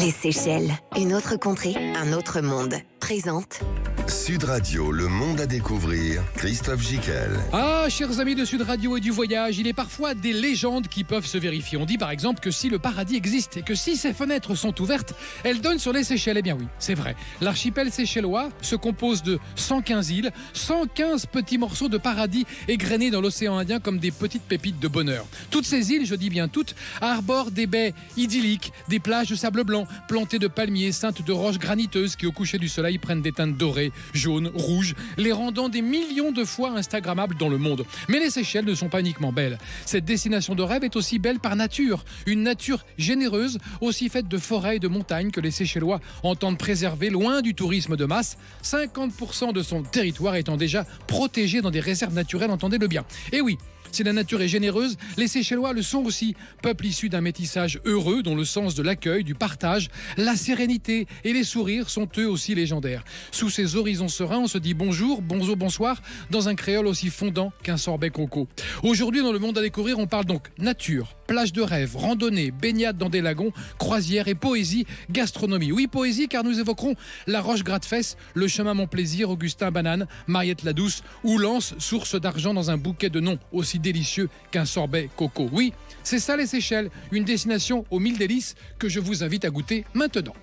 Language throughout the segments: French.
Les Seychelles, une autre contrée, un autre monde. Présente Sud Radio, le monde à découvrir, Christophe Gicquel. Ah, chers amis de Sud Radio et du voyage, il est parfois des légendes qui peuvent se vérifier. On dit par exemple que si le paradis existe et que si ses fenêtres sont ouvertes, elles donnent sur les Seychelles. Eh bien oui, c'est vrai. L'archipel seychellois se compose de 115 îles, 115 petits morceaux de paradis égrenés dans l'océan Indien comme des petites pépites de bonheur. Toutes ces îles, je dis bien toutes, arborent des baies idylliques, des plages de sable blanc, plantées de palmiers, ceintes de roches graniteuses qui au coucher du soleil prennent des teintes dorées, jaunes, rouges, les rendant des millions de fois instagrammables dans le monde. Mais les Seychelles ne sont pas uniquement belles. Cette destination de rêve est aussi belle par nature. Une nature généreuse, aussi faite de forêts et de montagnes que les Seychellois entendent préserver loin du tourisme de masse. 50% de son territoire étant déjà protégé dans des réserves naturelles, entendez-le bien. Et oui, si la nature est généreuse, les Seychellois le sont aussi. Peuple issu d'un métissage heureux dont le sens de l'accueil, du partage, la sérénité et les sourires sont eux aussi légendaires. Sous ces horizons sereins, on se dit bonjour, bonzo, bonsoir, dans un créole aussi fondant qu'un sorbet coco. Aujourd'hui, dans le monde à découvrir, on parle donc nature, plage de rêve, randonnée, baignade dans des lagons, croisière et poésie, gastronomie. Oui, poésie, car nous évoquerons la Roche Gratte-Fesse, le chemin Mon Plaisir, Augustin Banane, Mariette la Douce ou Lance, source d'argent dans un bouquet de noms aussi délicieux qu'un sorbet coco. Oui, c'est ça les Seychelles, une destination aux 1000 délices que je vous invite à goûter maintenant.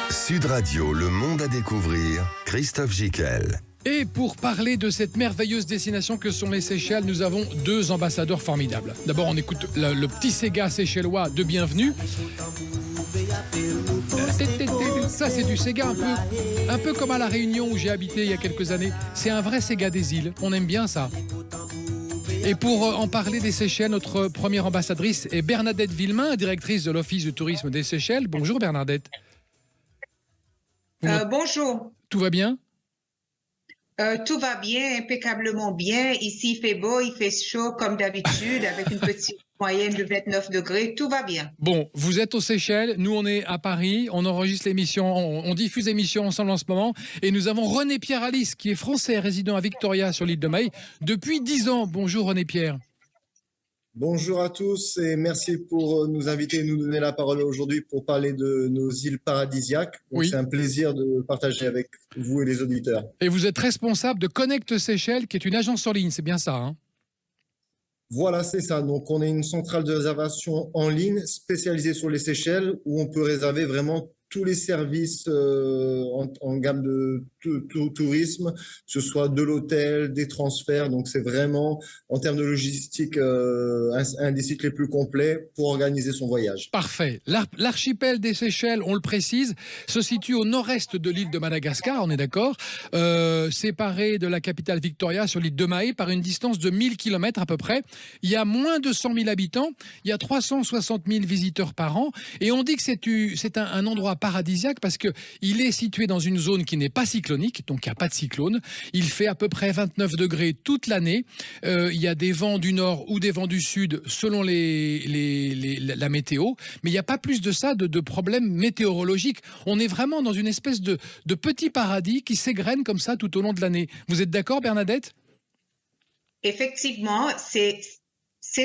Sud Radio, le monde à découvrir, Christophe Gicquel. Et pour parler de cette merveilleuse destination que sont les Seychelles, nous avons deux ambassadeurs formidables. D'abord, on écoute le petit Sega seychellois de Bienvenue. Ça, c'est du Sega un peu comme à La Réunion où j'ai habité il y a quelques années. C'est un vrai Sega des îles. On aime bien ça. Et pour en parler des Seychelles, notre première ambassadrice est Bernadette Villemain, directrice de l'Office du tourisme des Seychelles. Bonjour Bernadette. Bonjour. Tout va bien ? Tout va bien, impeccablement bien. Ici, il fait beau, il fait chaud comme d'habitude, avec une petite moyenne de 29 degrés. Tout va bien. Bon, vous êtes aux Seychelles, nous on est à Paris, on enregistre l'émission, on diffuse l'émission ensemble en ce moment. Et nous avons René-Pierre Alice, qui est français, résident à Victoria sur l'île de Mahé depuis 10 ans. Bonjour René-Pierre. Bonjour à tous et merci pour nous inviter et nous donner la parole aujourd'hui pour parler de nos îles paradisiaques. Donc Oui. C'est un plaisir de partager avec vous et les auditeurs. Et vous êtes responsable de Connect Seychelles, qui est une agence en ligne, c'est bien ça, hein ? Voilà, c'est ça. Donc on est une centrale de réservation en ligne spécialisée sur les Seychelles où on peut réserver vraiment tous les services en gamme de tourisme, que ce soit de l'hôtel, des transferts. Donc, c'est vraiment, en termes de logistique, un des sites les plus complets pour organiser son voyage. Parfait. L'archipel des Seychelles, on le précise, se situe au nord-est de l'île de Madagascar, on est d'accord, séparé de la capitale Victoria sur l'île de Mahé par une distance de 1000 km à peu près. Il y a moins de 100 000 habitants, il y a 360 000 visiteurs par an, et on dit que c'est un endroit paradisiaque parce qu'il est situé dans une zone qui n'est pas cyclonique, donc il n'y a pas de cyclone. Il fait à peu près 29 degrés toute l'année. Il y a des vents du nord ou des vents du sud selon la météo, mais il n'y a pas plus de ça de problèmes météorologiques. On est vraiment dans une espèce de petit paradis qui s'égrène comme ça tout au long de l'année. Vous êtes d'accord, Bernadette ? Effectivement, c'est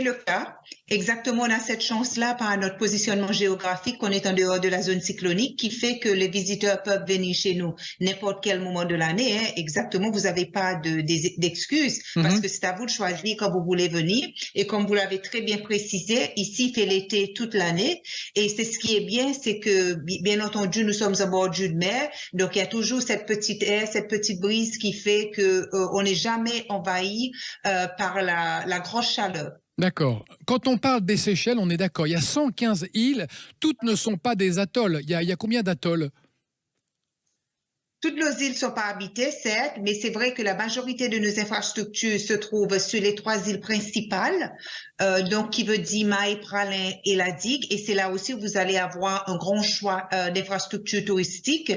le cas. Exactement, on a cette chance-là par notre positionnement géographique qu'on est en dehors de la zone cyclonique qui fait que les visiteurs peuvent venir chez nous n'importe quel moment de l'année. Hein. Exactement, vous n'avez pas d'excuses parce que c'est à vous de choisir quand vous voulez venir. Et comme vous l'avez très bien précisé, ici, il fait l'été toute l'année. Et c'est ce qui est bien, c'est que, bien entendu, nous sommes à bord de mer. Donc, il y a toujours cette petite air, cette petite brise qui fait que on n'est jamais envahi par la grosse chaleur. D'accord. Quand on parle des Seychelles, on est d'accord. Il y a 115 îles. Toutes ne sont pas des atolls. Il y a combien d'atolls ? Toutes nos îles ne sont pas habitées, certes, mais c'est vrai que la majorité de nos infrastructures se trouvent sur les 3 îles principales, donc qui veut dire Mahé, Praslin et la Digue. Et c'est là aussi où vous allez avoir un grand choix d'infrastructures touristiques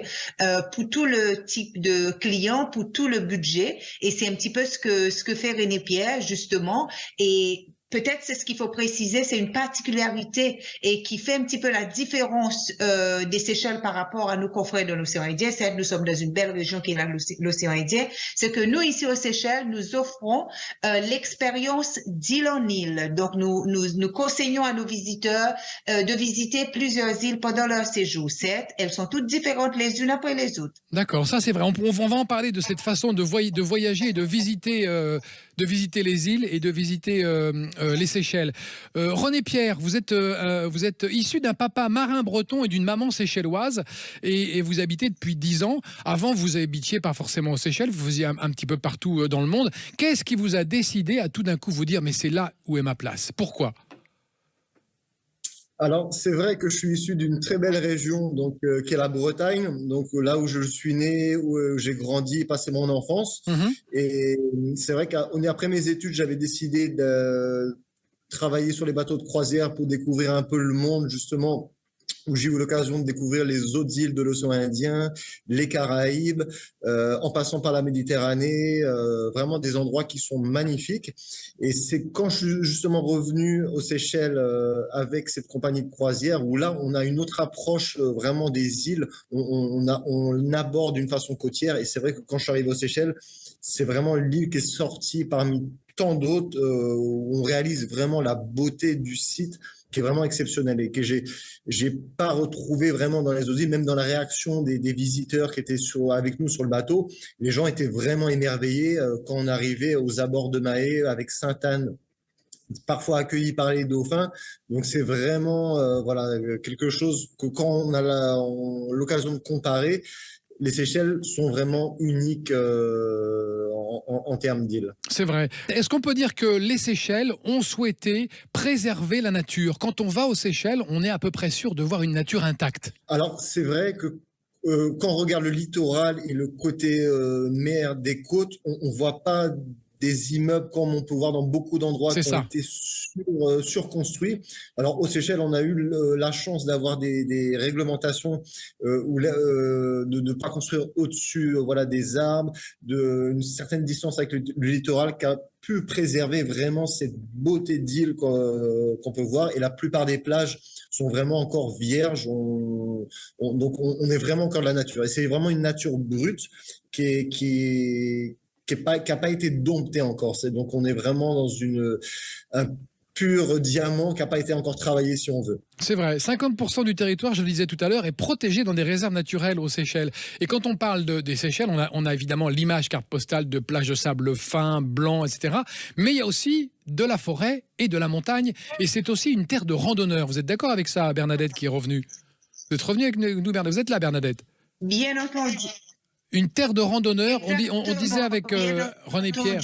pour tout le type de clients, pour tout le budget. Et c'est un petit peu ce que fait René-Pierre, justement. Et peut-être c'est ce qu'il faut préciser, c'est une particularité et qui fait un petit peu la différence des Seychelles par rapport à nos confrères de l'océan Indien. Certes, nous sommes dans une belle région qui est l'océan Indien. C'est que nous, ici aux Seychelles, nous offrons l'expérience d'île en île. Donc, nous conseillons à nos visiteurs de visiter plusieurs îles pendant leur séjour. Certes, elles sont toutes différentes les unes après les autres. D'accord, ça c'est vrai. On va en parler de cette façon de voyager et de visiter les îles et de visiter les Seychelles. René Pierre, vous êtes issu d'un papa marin breton et d'une maman séchelloise et vous habitez depuis 10 ans. Avant, vous habitiez pas forcément aux Seychelles, vous faisiez un petit peu partout dans le monde. Qu'est-ce qui vous a décidé à tout d'un coup vous dire mais c'est là où est ma place? Pourquoi? Alors, c'est vrai que je suis issu d'une très belle région, donc qui est la Bretagne, donc là où je suis né, où j'ai grandi, passé mon enfance. Et c'est vrai qu'après mes études, j'avais décidé de travailler sur les bateaux de croisière pour découvrir un peu le monde, justement, où j'ai eu l'occasion de découvrir les autres îles de l'océan Indien, les Caraïbes, en passant par la Méditerranée, vraiment des endroits qui sont magnifiques. Et c'est quand je suis justement revenu aux Seychelles avec cette compagnie de croisière, où là, on a une autre approche vraiment des îles, on aborde d'une façon côtière. Et c'est vrai que quand je suis arrivé aux Seychelles, c'est vraiment l'île qui est sortie parmi tant d'autres, où on réalise vraiment la beauté du site, qui est vraiment exceptionnel et que j'ai pas retrouvé vraiment dans les autres îles, même dans la réaction des visiteurs qui étaient avec nous sur le bateau. Les gens étaient vraiment émerveillés quand on arrivait aux abords de Mahé avec Sainte-Anne, parfois accueillis par les dauphins. Donc c'est vraiment voilà, quelque chose que quand on a l'occasion de comparer, les Seychelles sont vraiment uniques en termes d'îles. C'est vrai. Est-ce qu'on peut dire que les Seychelles ont souhaité préserver la nature? Quand on va aux Seychelles, on est à peu près sûr de voir une nature intacte. Alors, c'est vrai que quand on regarde le littoral et le côté mer des côtes, on ne voit pas des immeubles comme on peut voir dans beaucoup d'endroits qui ont été surconstruits. Alors, aux Seychelles, on a eu la chance d'avoir des réglementations de ne pas construire au-dessus voilà, des arbres, d'une certaine distance avec le littoral qui a pu préserver vraiment cette beauté d'île qu'on peut voir. Et la plupart des plages sont vraiment encore vierges. Donc, on est vraiment encore de la nature. Et c'est vraiment une nature brute qui n'a pas été dompté encore. Donc, on est vraiment dans un pur diamant qui n'a pas été encore travaillé, si on veut. C'est vrai. 50% du territoire, je le disais tout à l'heure, est protégé dans des réserves naturelles aux Seychelles. Et quand on parle des Seychelles, on a évidemment l'image carte postale de plages de sable fin, blanc, etc. Mais il y a aussi de la forêt et de la montagne. Et c'est aussi une terre de randonneurs. Vous êtes d'accord avec ça, Bernadette, qui est revenue? Vous êtes revenue avec nous, Bernadette? Vous êtes là, Bernadette? Bien entendu. Une terre de randonneurs, on disait avec René Pierre.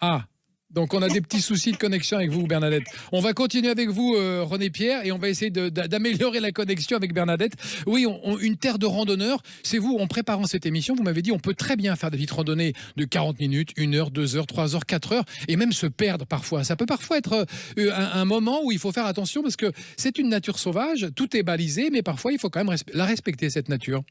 Ah, donc on a des petits soucis de connexion avec vous, Bernadette. On va continuer avec vous, René Pierre, et on va essayer d'améliorer la connexion avec Bernadette. Oui, une terre de randonneurs, c'est vous, en préparant cette émission, vous m'avez dit on peut très bien faire des petites randonnées de 40 minutes, 1 heure, 2 heures, 3 heures, 4 heures, et même se perdre parfois. Ça peut parfois être un moment où il faut faire attention, parce que c'est une nature sauvage, tout est balisé, mais parfois il faut quand même la respecter, cette nature.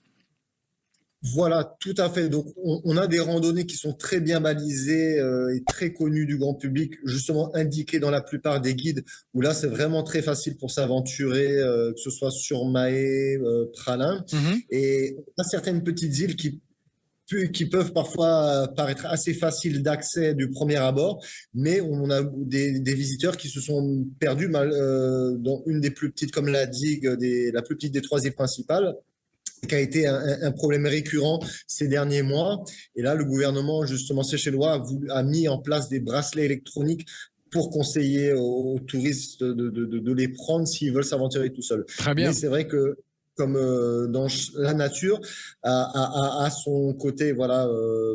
Voilà, tout à fait. Donc, on a des randonnées qui sont très bien balisées et très connues du grand public, justement indiquées dans la plupart des guides, où là, c'est vraiment très facile pour s'aventurer, que ce soit sur Mahé, Praslin. Et on a certaines petites îles qui peuvent parfois paraître assez faciles d'accès du premier abord, mais on a des visiteurs qui se sont perdus dans une des plus petites, comme la digue, la plus petite des 3 îles principales, qui a été un problème récurrent ces derniers mois. Et là, le gouvernement, justement, séchellois a mis en place des bracelets électroniques pour conseiller aux touristes de les prendre s'ils veulent s'aventurer tout seuls. Très bien. Mais c'est vrai que, comme dans la nature, a son côté voilà,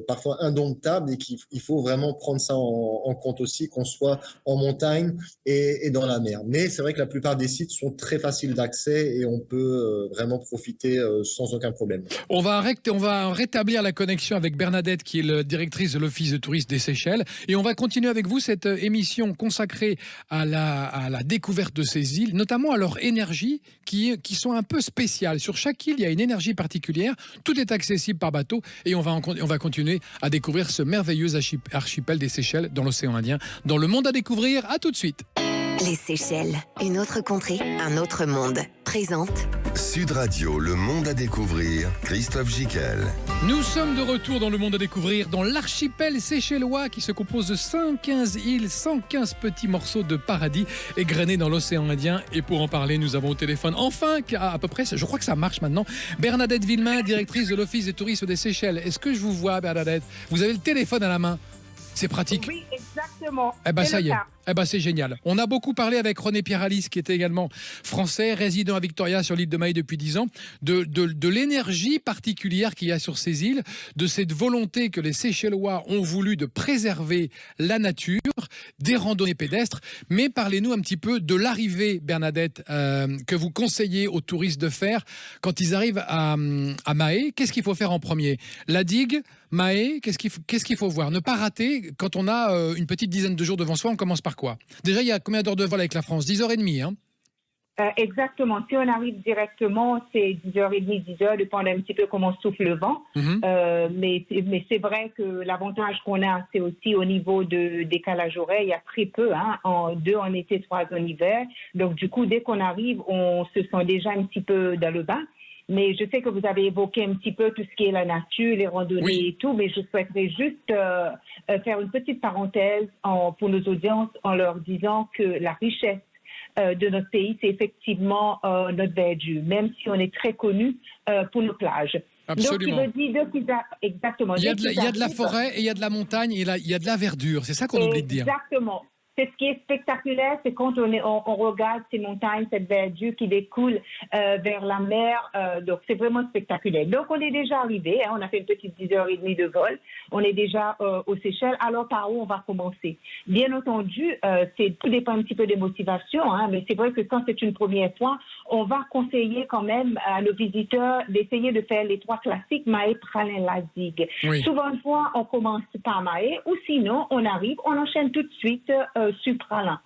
parfois indomptable, et qu'il faut vraiment prendre ça en compte aussi, qu'on soit en montagne et dans la mer. Mais c'est vrai que la plupart des sites sont très faciles d'accès et on peut vraiment profiter sans aucun problème. On va rétablir la connexion avec Bernadette, qui est la directrice de l'Office de tourisme des Seychelles, et on va continuer avec vous cette émission consacrée à la découverte de ces îles, notamment à leur énergie qui sont un peu spéciales spéciale. Sur chaque île, il y a une énergie particulière. Tout est accessible par bateau et on va continuer à découvrir ce merveilleux archipel des Seychelles dans l'océan Indien. Dans le monde à découvrir, à tout de suite. Les Seychelles, une autre contrée, un autre monde. Présente Sud Radio, le monde à découvrir, Christophe Jiquel. Nous sommes de retour dans le monde à découvrir, dans l'archipel séchellois qui se compose de 115 îles, 115 petits morceaux de paradis égrenés dans l'océan Indien. Et pour en parler, nous avons au téléphone, enfin, à peu près, je crois que ça marche maintenant, Bernadette Villemain, directrice de l'Office des touristes des Seychelles. Est-ce que je vous vois, Bernadette? Vous avez le téléphone à la main? C'est pratique. Oui, exactement. Eh ben, C'est ça le y est. cas. Eh ben, c'est génial. On a beaucoup parlé avec René Pierre-Alice, qui était également français, résident à Victoria sur l'île de Mahé depuis 10 ans, de l'énergie particulière qu'il y a sur ces îles, de cette volonté que les Seychellois ont voulu de préserver la nature, des randonnées pédestres. Mais parlez-nous un petit peu de l'arrivée, Bernadette, que vous conseillez aux touristes de faire quand ils arrivent à Mahé. Qu'est-ce qu'il faut faire en premier? La digue, Mahé, qu'est-ce qu'il faut voir? Ne pas rater, quand on a une petite dizaine de jours devant soi, on commence par quoi? Déjà, il y a combien d'heures de vol avec la France? 10h30, hein? Exactement. Si on arrive directement, c'est 10h30, 10h, dépend un petit peu comment souffle le vent. Mais c'est vrai que l'avantage qu'on a, c'est aussi au niveau de décalage horaire. Il y a très peu, hein, 2 en été, 3 en hiver. Donc, du coup, dès qu'on arrive, on se sent déjà un petit peu dans le bain. Mais je sais que vous avez évoqué un petit peu tout ce qui est la nature, les randonnées et tout, mais je souhaiterais juste faire une petite parenthèse pour nos audiences en leur disant que la richesse de notre pays, c'est effectivement notre verdure, même si on est très connu pour nos plages. Absolument. Donc, exactement. Il y a de la forêt et il y a de la montagne et il y a de la verdure. C'est ça qu'on oublie de dire. Exactement. C'est ce qui est spectaculaire, c'est quand on regarde ces montagnes, cette verdure qui découle vers la mer. Donc, c'est vraiment spectaculaire. Donc, on est déjà arrivé. Hein, on a fait une petite 10h30 de vol. On est déjà aux Seychelles. Alors, par où on va commencer? Bien entendu, tout dépend un petit peu des motivations. Hein, mais c'est vrai que quand c'est une première fois, on va conseiller quand même à nos visiteurs d'essayer de faire les 3 classiques, Mahé, Pralin, La Digue. Oui. Souvent, une fois, on commence par Mahé ou sinon, on arrive, on enchaîne tout de suite sur Pralin.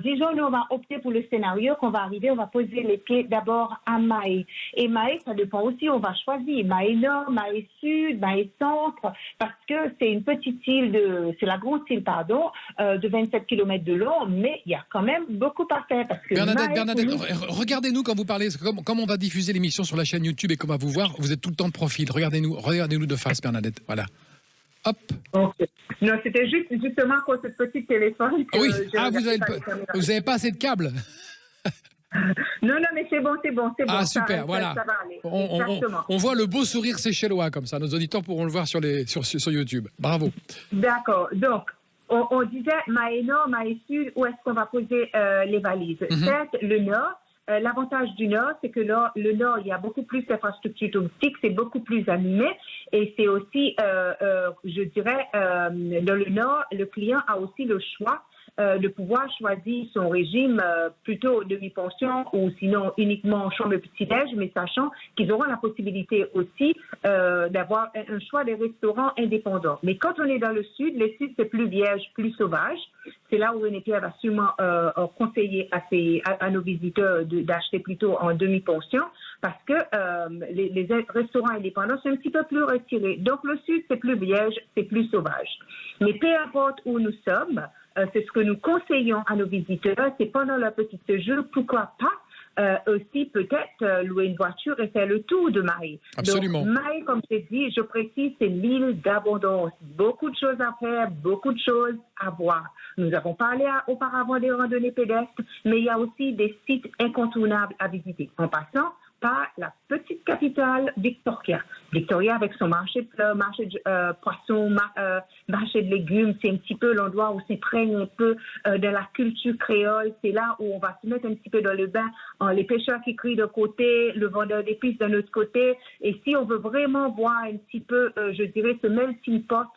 Disons, nous, on va opter pour le scénario qu'on va arriver, on va poser les pieds d'abord à Mahé. Et Mahé, ça dépend aussi, on va choisir Mahé Nord, Mahé Sud, Mahé Centre, parce que c'est une petite île c'est la grosse île, pardon, de 27 km de long, mais il y a quand même beaucoup à faire. Parce que Bernadette, regardez-nous quand vous parlez, comme on va diffuser l'émission sur la chaîne YouTube et qu'on va vous voir, vous êtes tout le temps de profil. Regardez-nous de face, Bernadette. Voilà. Hop. Okay. Non, c'était justement pour ce petit téléphone. Oui, vous n'avez pas assez de câbles. Non, mais c'est bon. Ah, super, ça, voilà. Ça va aller. On voit le beau sourire séchellois comme ça. Nos auditeurs pourront le voir sur YouTube. Bravo. D'accord. Donc, on disait Mahé Nord, Mahé Sud, où est-ce qu'on va poser les valises? Certes, le Nord. L'avantage du Nord, c'est que le Nord, il y a beaucoup plus d'infrastructures touristiques, c'est beaucoup plus animé et c'est aussi, je dirais, dans le Nord, le client a aussi le choix de pouvoir choisir son régime plutôt demi-pension ou sinon uniquement chambre petit-déj, mais sachant qu'ils auront la possibilité aussi d'avoir un choix des restaurants indépendants. Mais quand on est dans le Sud, le Sud, c'est plus vierge, plus sauvage. C'est là où René Pierre va sûrement conseiller à nos visiteurs d'acheter plutôt en demi-pension parce que les restaurants indépendants sont un petit peu plus retirés. Donc, le Sud, c'est plus vierge, c'est plus sauvage. Mais peu importe où nous sommes, c'est ce que nous conseillons à nos visiteurs, c'est pendant leur petit séjour, pourquoi pas aussi peut-être louer une voiture et faire le tour de Mahé. Absolument. Donc, Mahé, comme je dis, je précise, c'est l'île d'abondance. Beaucoup de choses à faire, beaucoup de choses à voir. Nous avons parlé auparavant des randonnées pédestres, mais il y a aussi des sites incontournables à visiter. En passant par la petite capitale Victoria. Victoria avec son marché de fleurs, marché de poissons, marché de légumes, c'est un petit peu l'endroit où s'imprègne un peu de la culture créole. C'est là où on va se mettre un petit peu dans le bain. Les pêcheurs qui crient d'un côté, le vendeur d'épices d'un autre côté. Et si on veut vraiment voir un petit peu, je dirais, ce melting pot,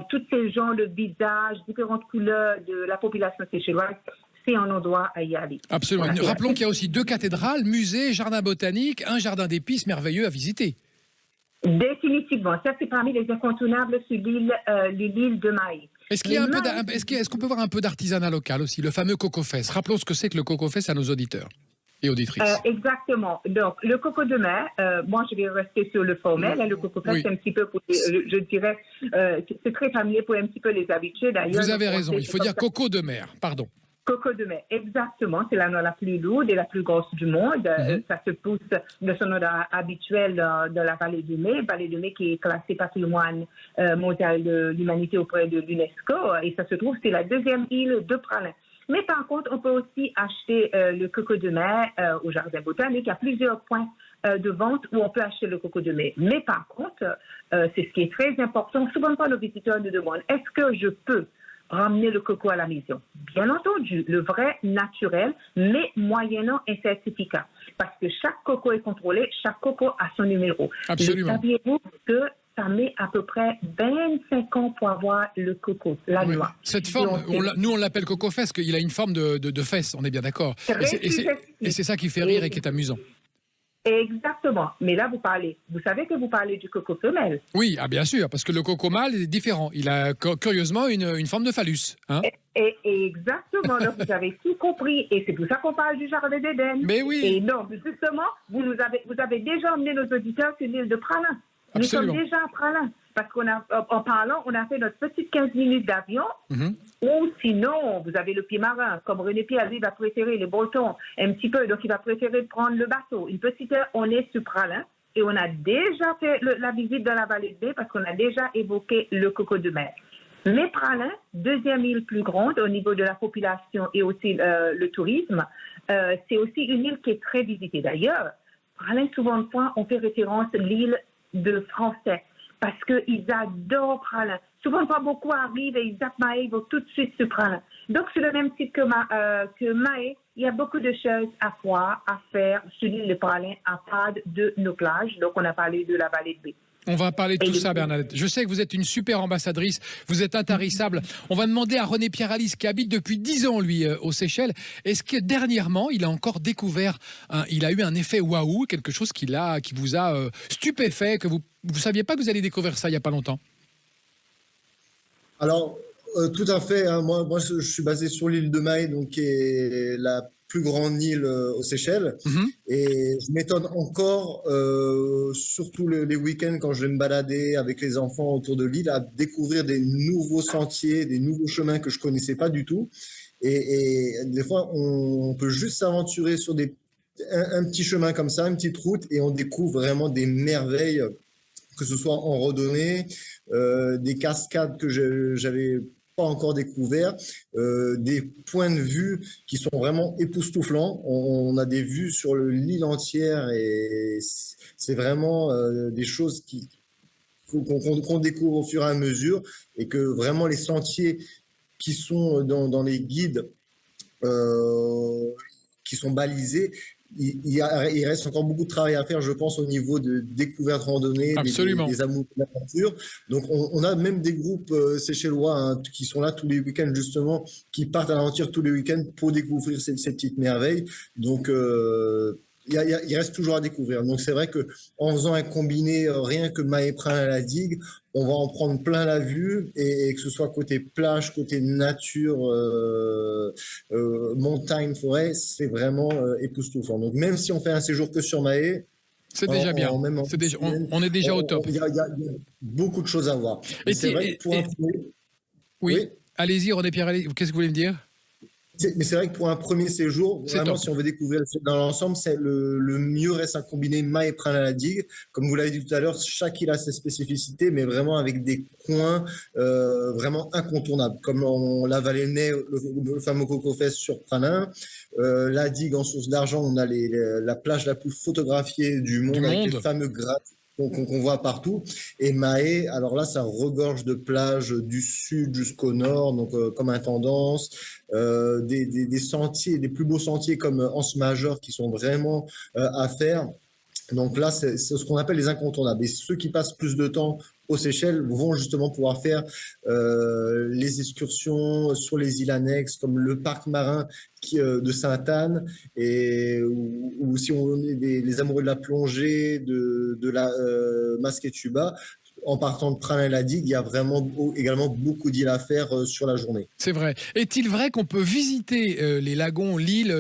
tous ces genres de visages, différentes couleurs de la population séchelloise, c'est un endroit à y aller. Absolument. Voilà. Rappelons qu'il y a aussi 2 cathédrales, musées, jardin botanique, un jardin d'épices merveilleux à visiter. Définitivement. Ça, c'est parmi les incontournables sur l'île de Mahé. Est-ce qu'on peut voir un peu d'artisanat local aussi, le fameux Coco Fest? Rappelons ce que c'est que le Coco Fest à nos auditeurs. et auditrices. Exactement. Donc, le coco de mer, moi, je vais rester sur le formel. Le coco fest, c'est un petit peu, je dirais, c'est très familier pour un petit peu les habitués. D'ailleurs, vous avez raison, il faut dire coco de mer, pardon. Coco de mer, exactement. C'est la noix la plus lourde et la plus grosse du monde. Ça se pousse de son ordre habituel dans la vallée du Mai qui est classée patrimoine mondial de l'humanité auprès de l'UNESCO. Et ça se trouve, c'est la deuxième île de Pralin. Mais par contre, on peut aussi acheter le coco de mer au Jardin botanique. Il y a plusieurs points de vente où on peut acheter le coco de mer. Mais par contre, c'est ce qui est très important. Souvent, quand nos visiteurs nous demandent, est-ce que je peux ramener le coco à la maison? Bien entendu, le vrai, naturel, mais moyennant un certificat. Parce que chaque coco est contrôlé, chaque coco a son numéro. Absolument. Saviez-vous que ça met à peu près 25 ans pour avoir le coco, la noix? Cette forme, nous on l'appelle coco fesse, parce qu'il a une forme de fesse, on est bien d'accord. Et c'est ça qui fait rire et qui est amusant. Exactement. Mais là, vous savez que vous parlez du coco femelle. Oui, bien sûr, parce que le coco mâle est différent. Il a curieusement une forme de phallus. Hein? Exactement. Donc, vous avez tout compris. Et c'est pour ça qu'on parle du Jardin d'Éden. Mais oui. Et non, justement, vous avez déjà emmené nos auditeurs sur l'île de Pralin. Absolument. Nous sommes déjà à Pralin. Parce qu'en parlant, on a fait notre petite 15 minutes d'avion. Ou sinon, vous avez le pied marin. Comme René Pierre, lui, va préférer les Bretons un petit peu. Donc, il va préférer prendre le bateau. Une petite heure, on est sur Pralin. Et on a déjà fait la visite dans la vallée de Baie parce qu'on a déjà évoqué le coco de mer. Mais Pralin, deuxième île plus grande au niveau de la population et aussi le tourisme, c'est aussi une île qui est très visitée. D'ailleurs, Pralin, souvent de fois, on fait référence à l'île de Français. Parce qu'ils adorent Pralin. Souvent, pas beaucoup arrivent et ils zappent Mahé, ils vont tout de suite sur Pralin. Donc, sur le même site que Mahé, il y a beaucoup de choses à voir, à faire sur l'île de Pralin, à part de nos plages. Donc, on a parlé de la vallée de Baie. On va parler de tout ça, Bernadette. Je sais que vous êtes une super ambassadrice, vous êtes intarissable. On va demander à René Pierre Alice, qui habite depuis 10 ans, lui, aux Seychelles. Est-ce que dernièrement, il a encore découvert, il a eu un effet waouh, quelque chose qui vous a stupéfait, que vous ne saviez pas que vous alliez découvrir ça il n'y a pas longtemps? Alors, tout à fait. Hein. Moi, je suis basé sur l'île de Mahé, donc qui est la plus grande île aux Seychelles. Et je m'étonne encore, surtout les week-ends, quand je vais me balader avec les enfants autour de l'île, à découvrir des nouveaux sentiers, des nouveaux chemins que je connaissais pas du tout. Et des fois, on peut juste s'aventurer sur un petit chemin comme ça, une petite route, et on découvre vraiment des merveilles, que ce soit en randonnée, des cascades que j'avais pas encore découvert, des points de vue qui sont vraiment époustouflants. On a des vues sur l'île entière et c'est vraiment des choses qu'on découvre au fur et à mesure, et que vraiment les sentiers qui sont dans les guides qui sont balisés, il reste encore beaucoup de travail à faire, je pense, au niveau de découverte randonnée, des amours de la nature. Donc, on a même des groupes séchellois qui sont là tous les week-ends, justement, qui partent à l'aventure tous les week-ends pour découvrir ces petites merveilles. Donc, il reste toujours à découvrir. Donc, c'est vrai qu'en faisant un combiné rien que Mahé Pralin à la digue, on va en prendre plein la vue, et que ce soit côté plage, côté nature, montagne, forêt, c'est vraiment époustouflant. Donc, même si on fait un séjour que sur Mahé, c'est déjà bien. On est déjà au top. Il y a beaucoup de choses à voir. C'est vrai que pour oui, allez-y, René Pierre, qu'est-ce que vous voulez me dire? Mais c'est vrai que pour un premier séjour, vraiment, si on veut découvrir dans l'ensemble, c'est le mieux reste à combiner Mahé Pralin à la digue. Comme vous l'avez dit tout à l'heure, chaque île a ses spécificités, mais vraiment avec des coins vraiment incontournables, comme la vallée de Mai, le fameux Coco Fest sur Pralin, la digue en source d'argent, on a la plage la plus photographiée du monde, avec les fameux gratte qu'on voit partout. Et Mahé, alors là, ça regorge de plages du sud jusqu'au nord, donc comme Intendance, des sentiers, des plus beaux sentiers comme Anse Major qui sont vraiment à faire. Donc là, c'est ce qu'on appelle les incontournables. Et ceux qui passent plus de temps aux Seychelles vont justement pouvoir faire les excursions sur les îles annexes, comme le parc marin de Sainte-Anne, ou si on est les amoureux de la plongée, de la Masquetuba, en partant de Pranay-la-Digue, il y a vraiment également beaucoup d'îles à faire sur la journée. C'est vrai. Est-il vrai qu'on peut visiter les lagons, l'île,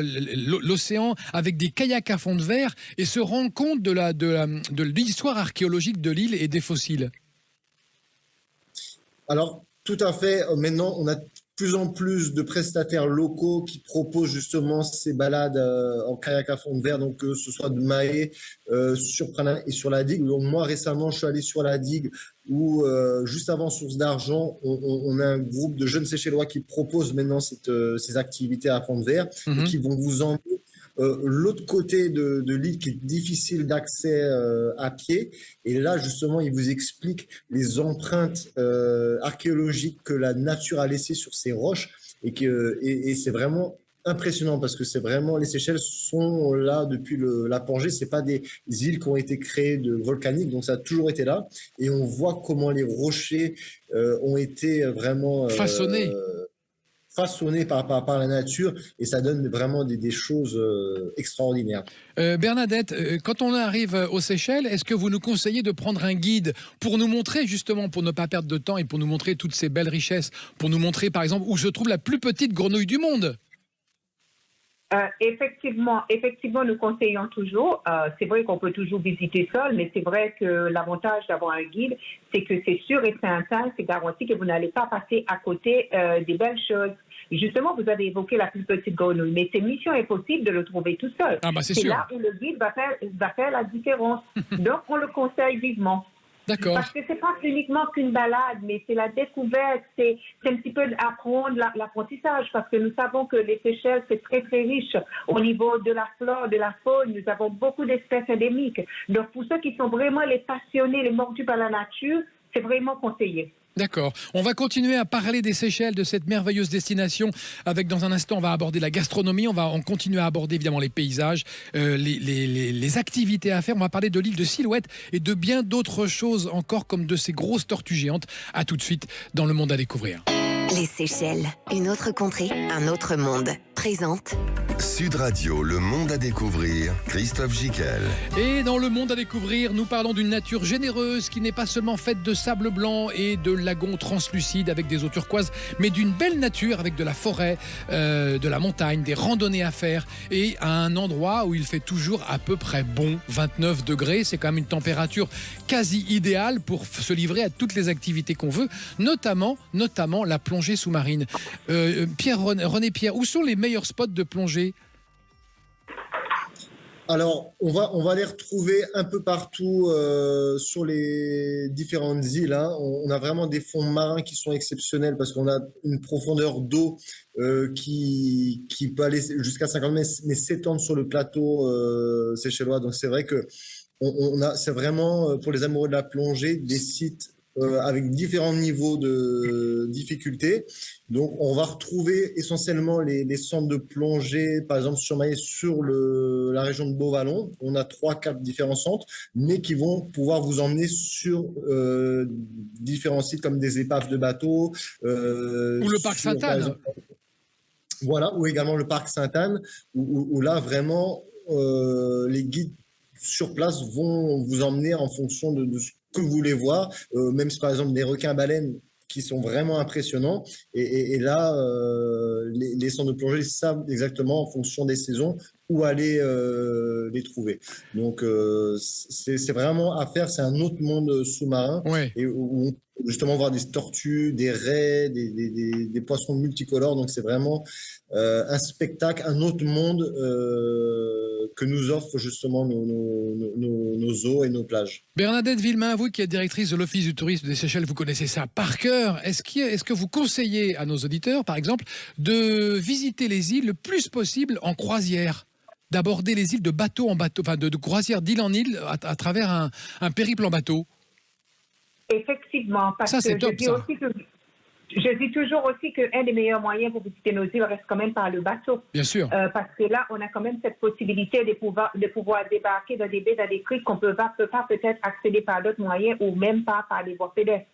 l'océan avec des kayaks à fond de verre et se rendre compte de l'histoire archéologique de l'île et des fossiles? Alors, tout à fait. Maintenant, on a de plus en plus de prestataires locaux qui proposent justement ces balades en kayak à fond de verre, donc que ce soit de Mahé, sur Pranay et sur la digue. Donc moi, récemment, je suis allé sur la digue où, juste avant Source d'Argent, on a un groupe de jeunes Seychellois qui proposent maintenant ces activités à fond de verre et qui vont vous emmener l'autre côté de l'île qui est difficile d'accès à pied. Et là, justement, il vous explique les empreintes archéologiques que la nature a laissées sur ces roches. Et c'est vraiment impressionnant parce que c'est vraiment, les Seychelles sont là depuis la Pangée. C'est pas des îles qui ont été créées de volcaniques, donc ça a toujours été là. Et on voit comment les rochers ont été vraiment façonnés par la nature, et ça donne vraiment des choses extraordinaires. Bernadette, quand on arrive aux Seychelles, est-ce que vous nous conseillez de prendre un guide pour nous montrer, justement, pour ne pas perdre de temps et pour nous montrer toutes ces belles richesses, pour nous montrer, par exemple, où se trouve la plus petite grenouille du monde? Effectivement, nous conseillons toujours. C'est vrai qu'on peut toujours visiter seul, mais c'est vrai que l'avantage d'avoir un guide, c'est que c'est sûr et certain, c'est garanti que vous n'allez pas passer à côté des belles choses. Justement, vous avez évoqué la plus petite grenouille, mais c'est mission impossible de le trouver tout seul. Ah bah c'est sûr. Là où le guide va faire la différence. Donc, on le conseille vivement. D'accord. Parce que c'est pas uniquement qu'une balade, mais c'est la découverte, c'est un petit peu apprendre l'apprentissage, parce que nous savons que les Seychelles, c'est très très riche au niveau de la flore, de la faune. Nous avons beaucoup d'espèces endémiques. Donc pour ceux qui sont vraiment les passionnés, les mordus par la nature, c'est vraiment conseillé. D'accord. On va continuer à parler des Seychelles, de cette merveilleuse destination. Avec, dans un instant, on va aborder la gastronomie. On va continuer à aborder évidemment les paysages, les activités à faire. On va parler de l'île de Silhouette et de bien d'autres choses encore, comme de ces grosses tortues géantes. À tout de suite dans Le Monde à découvrir. Les Seychelles, une autre contrée, un autre monde. Présente Sud Radio, Le Monde à découvrir, Christophe Gickel. Et dans Le Monde à découvrir, nous parlons d'une nature généreuse qui n'est pas seulement faite de sable blanc et de lagons translucides avec des eaux turquoises, mais d'une belle nature avec de la forêt, de la montagne, des randonnées à faire et à un endroit où il fait toujours à peu près bon, 29 degrés. C'est quand même une température quasi idéale pour se livrer à toutes les activités qu'on veut, notamment la plongée sous-marine. René Pierre, où sont les meilleurs spots de plongée? Alors, on va les retrouver un peu partout sur les différentes îles. On a vraiment des fonds marins qui sont exceptionnels parce qu'on a une profondeur d'eau qui peut aller jusqu'à 50 mètres, mais s'étendre sur le plateau seychellois. Donc, c'est vrai que c'est vraiment, pour les amoureux de la plongée, des sites avec différents niveaux de difficulté. Donc, on va retrouver essentiellement les centres de plongée, par exemple sur Mahé, sur la région de Beauvallon. On a 3-4 différents centres, mais qui vont pouvoir vous emmener sur différents sites comme des épaves de bateaux. Ou le parc Sainte-Anne. Voilà, ou également le parc Sainte-Anne, où là, vraiment, les guides sur place vont vous emmener en fonction de ce que vous voulez voir, même si par exemple des requins-baleines qui sont vraiment impressionnants. Et là, les centres de plongée savent exactement en fonction des saisons où aller les trouver. Donc, c'est vraiment à faire. C'est un autre monde sous-marin, ouais. Et où on peut justement voir des tortues, des raies, des poissons multicolores. Donc, c'est vraiment un spectacle, un autre monde que nous offrent justement nos eaux et nos plages. Bernadette Villemain, vous qui êtes directrice de l'Office du tourisme des Seychelles, vous connaissez ça par cœur. Est-ce que vous conseillez à nos auditeurs, par exemple, de visiter les îles le plus possible en croisière, d'aborder les îles de bateau en bateau, enfin de croisière d'île en île à travers un périple en bateau? Effectivement, parce ça, c'est que top, ça. Je dis toujours aussi qu'un des meilleurs moyens pour visiter nos îles reste quand même par le bateau. Bien sûr. Parce que là, on a quand même cette possibilité de pouvoir débarquer dans des baies, dans des criques qu'on ne peut pas peut-être accéder par d'autres moyens ou même pas par les voies pédestres.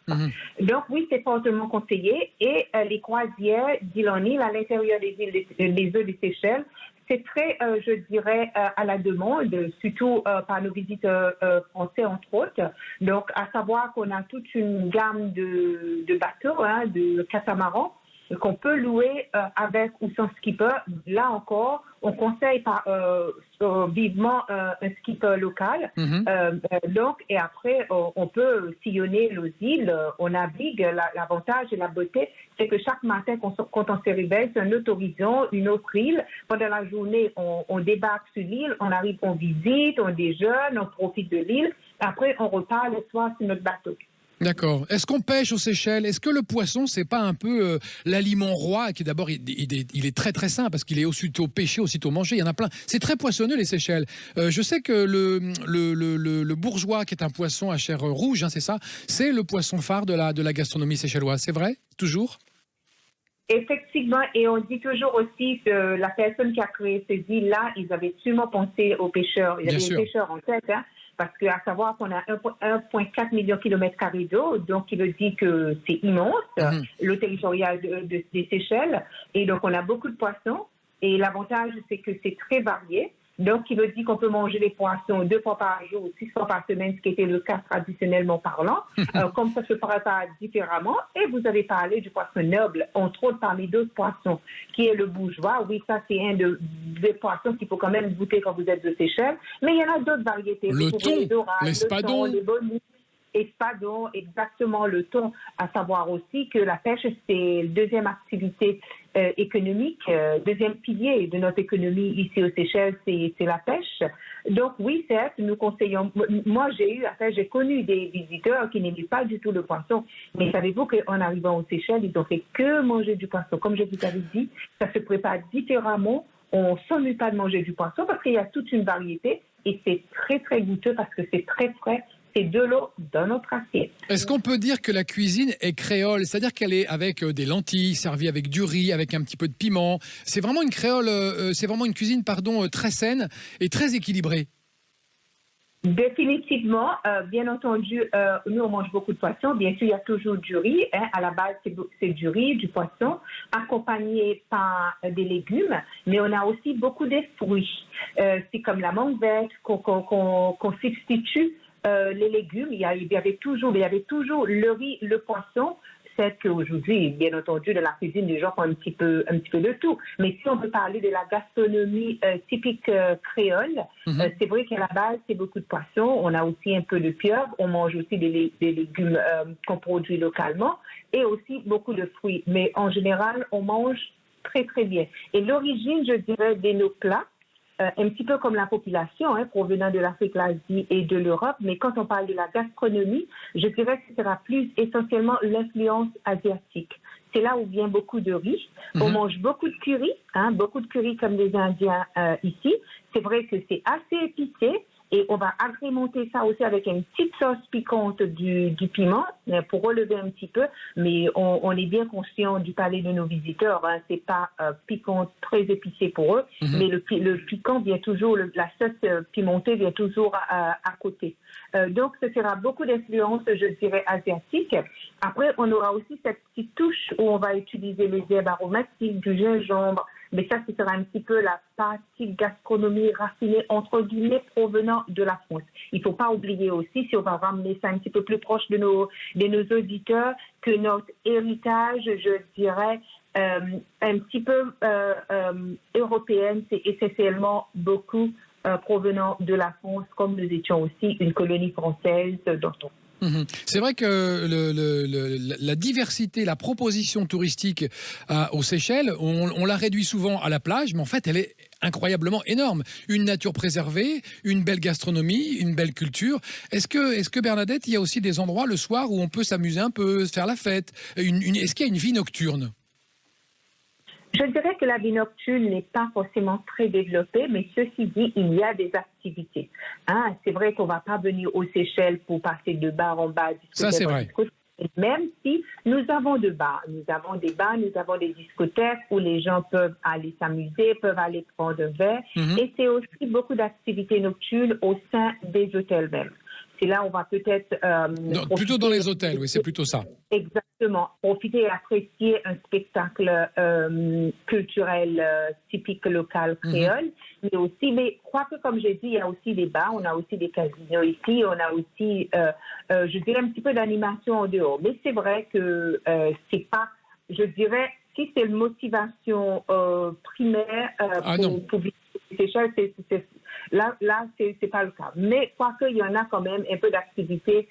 Donc oui, c'est fortement conseillé. Et les croisières d'île en île à l'intérieur des îles des Seychelles, c'est très, je dirais, à la demande, surtout par nos visiteurs français, entre autres. Donc, à savoir qu'on a toute une gamme de bateaux, de catamarans, qu'on peut louer avec ou sans skipper. Là encore, on conseille vivement un skipper local. Donc, et après, on peut sillonner les îles, on navigue. L'avantage et la beauté, c'est que chaque matin, quand on se réveille, c'est un autre horizon, une autre île. Pendant la journée, on débarque sur l'île, on arrive, on visite, on déjeune, on profite de l'île. Après, on repart le soir sur notre bateau. D'accord. Est-ce qu'on pêche aux Seychelles? Est-ce que le poisson, c'est pas un peu l'aliment roi qui d'abord il est très très sain parce qu'il est aussitôt pêché, aussitôt mangé. Il y en a plein. C'est très poissonneux les Seychelles. Je sais que le bourgeois, qui est un poisson à chair rouge, c'est ça, c'est le poisson phare de la gastronomie séchelloise. C'est vrai? Toujours? Effectivement, et on dit toujours aussi que la personne qui a créé ces îles-là, ils avaient sûrement pensé aux pêcheurs. Il y avait des pêcheurs en tête, parce qu'à savoir qu'on a 1,4 million de kilomètres carrés d'eau, donc il veut dire que c'est immense, l'eau territoriale des Seychelles. Et donc, on a beaucoup de poissons. Et l'avantage, c'est que c'est très varié. Donc, il veut dire qu'on peut manger les poissons 2 fois par jour ou 6 fois par semaine, ce qui était le cas traditionnellement parlant. Comme ça se fera pas différemment. Et vous avez parlé du poisson noble, entre autres parmi d'autres poissons, qui est le bourgeois. Oui, ça, c'est un des poissons qu'il faut quand même goûter quand vous êtes de Seychelles. Mais il y en a d'autres variétés. Le thon, l'espadon. Les bonus. Espadon, exactement, le thon, à savoir aussi que la pêche, c'est la deuxième activité économique, deuxième pilier de notre économie ici aux Seychelles, c'est la pêche. Donc oui, certes, nous conseillons, moi j'ai connu des visiteurs qui n'aimaient pas du tout le poisson, mais savez-vous qu'en arrivant aux Seychelles, ils n'ont fait que manger du poisson. Comme je vous avais dit, ça se prépare différemment, on ne s'ennuie pas de manger du poisson parce qu'il y a toute une variété et c'est très très goûteux parce que c'est très frais. C'est de l'eau dans notre assiette. Est-ce qu'on peut dire que la cuisine est créole? C'est-à-dire qu'elle est avec des lentilles, servie avec du riz, avec un petit peu de piment. C'est vraiment une créole, c'est vraiment une cuisine, très saine et très équilibrée. Définitivement, bien entendu, nous on mange beaucoup de poissons. Bien sûr, il y a toujours du riz. À la base, c'est du riz, du poisson, accompagné par des légumes. Mais on a aussi beaucoup de fruits. C'est comme la mangue verte qu'on substitue. Les légumes, il y avait toujours le riz, le poisson. C'est qu'aujourd'hui, bien entendu, de la cuisine, les gens font un petit peu de tout. Mais si on peut parler de la gastronomie typique créole, c'est vrai qu'à la base, c'est beaucoup de poissons. On a aussi un peu de pieuvre. On mange aussi des légumes qu'on produit localement et aussi beaucoup de fruits. Mais en général, on mange très, très bien. Et l'origine, je dirais, de nos plats, un petit peu comme la population provenant de l'Afrique, l'Asie et de l'Europe, mais quand on parle de la gastronomie, je dirais que ce sera plus essentiellement l'influence asiatique. C'est là où vient beaucoup de riz. On mange beaucoup de curry comme les Indiens ici. C'est vrai que c'est assez épicé. Et on va agrémenter ça aussi avec une petite sauce piquante du piment pour relever un petit peu. Mais on est bien conscient du palais de nos visiteurs. C'est pas piquant, très épicé pour eux. Mais le piquant vient toujours, la sauce pimentée vient toujours à côté. Donc, ce sera beaucoup d'influence, je dirais, asiatique. Après, on aura aussi cette petite touche où on va utiliser les herbes aromatiques, du gingembre. Mais ça, ce sera un petit peu la partie gastronomie raffinée, entre guillemets, provenant de la France. Il ne faut pas oublier aussi, si on va ramener ça un petit peu plus proche de nos auditeurs, que notre héritage, je dirais, un petit peu européenne, c'est essentiellement beaucoup provenant de la France, comme nous étions aussi une colonie française d'antan. C'est vrai que la diversité, la proposition touristique aux Seychelles, on la réduit souvent à la plage, mais en fait, elle est incroyablement énorme. Une nature préservée, une belle gastronomie, une belle culture. Est-ce que Bernadette, il y a aussi des endroits le soir où on peut s'amuser un peu, faire la fête? Est-ce qu'il y a une vie nocturne? Je dirais que la vie nocturne n'est pas forcément très développée, mais ceci dit, il y a des activités. C'est vrai qu'on ne va pas venir aux Seychelles pour passer de bar en bar. Ça, c'est vrai. Même si nous avons des bars, nous avons des discothèques où les gens peuvent aller s'amuser, peuvent aller prendre un verre. Et c'est aussi beaucoup d'activités nocturnes au sein des hôtels même. C'est là où on va peut-être... plutôt dans les hôtels, oui, c'est plutôt ça. Exactement. Exactement. Profiter et apprécier un spectacle culturel typique local créole. Mais aussi, mais je crois que comme j'ai dit, il y a aussi des bars, on a aussi des casinos ici, on a aussi, je dirais, un petit peu d'animation en dehors. Mais c'est vrai que c'est pas, je dirais, si c'est une motivation primaire pour visiter les Seychelles, là, c'est pas le cas. Mais je crois qu'il y en a quand même un peu d'activité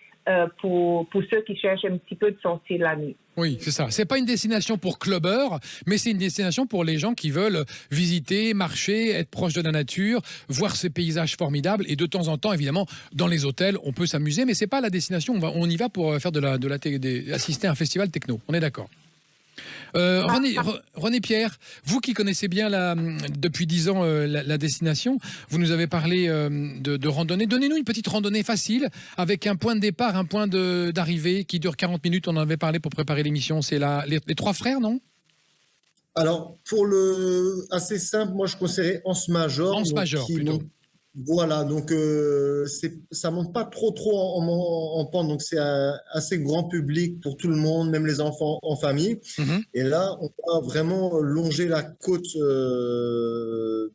pour ceux qui cherchent un petit peu de sortir la nuit. Oui, c'est ça. C'est pas une destination pour clubbers, mais c'est une destination pour les gens qui veulent visiter, marcher, être proche de la nature, voir ces paysages formidables. Et de temps en temps, évidemment, dans les hôtels, on peut s'amuser, mais c'est pas la destination. On y va pour faire assister à un festival techno. On est d'accord. René Pierre, vous qui connaissez bien depuis 10 ans la destination, vous nous avez parlé de randonnée. Donnez-nous une petite randonnée facile avec un point de départ, un point d'arrivée qui dure 40 minutes. On en avait parlé pour préparer l'émission. C'est les Trois Frères, non? Alors, pour assez simple, moi je conseillerais Anse Major. Anse Major, plutôt. Voilà, donc ça monte pas trop en pente, donc c'est assez grand public pour tout le monde, même les enfants en famille. Et là, on va vraiment longer la côte de